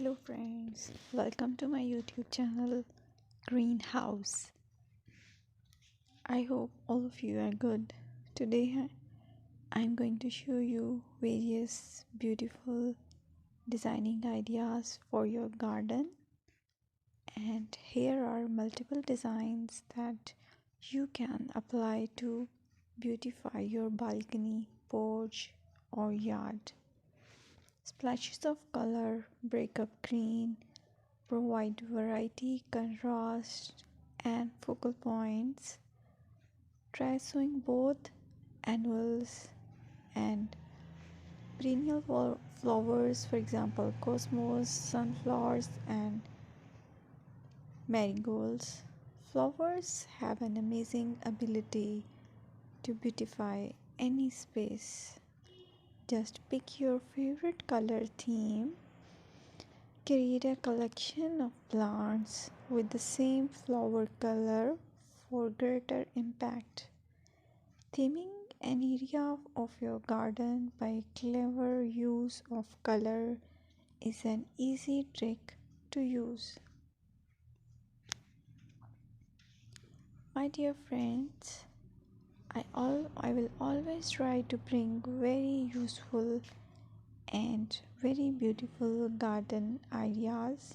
Hello friends, welcome to my YouTube channel Greenhouse. I hope all of you are good. Today I'm going to show you various beautiful designing ideas for your garden, and here are multiple designs that you can apply to beautify your balcony, porch or yard. Splashes of color break up green, provide variety, contrast, and focal points. Try sowing both annuals and perennial flowers, for example, cosmos, sunflowers, and marigolds. Flowers have an amazing ability to beautify any space. Just pick your favorite color theme. Create a collection of plants with the same flower color for greater impact. Theming an area of your garden by clever use of color is an easy trick to use. My dear friends, I will always try to bring very useful and very beautiful garden ideas.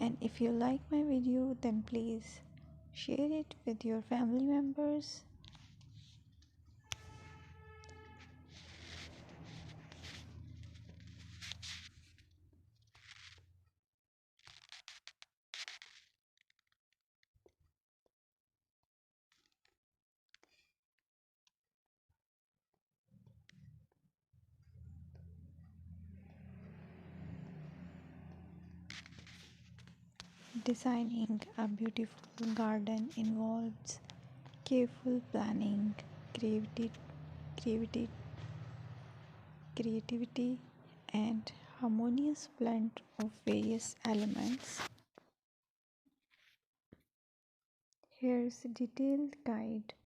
And if you like my video, then please share it with your family members. Designing a beautiful garden involves careful planning, creativity, creativity, and harmonious blend of various elements. Here's a detailed guide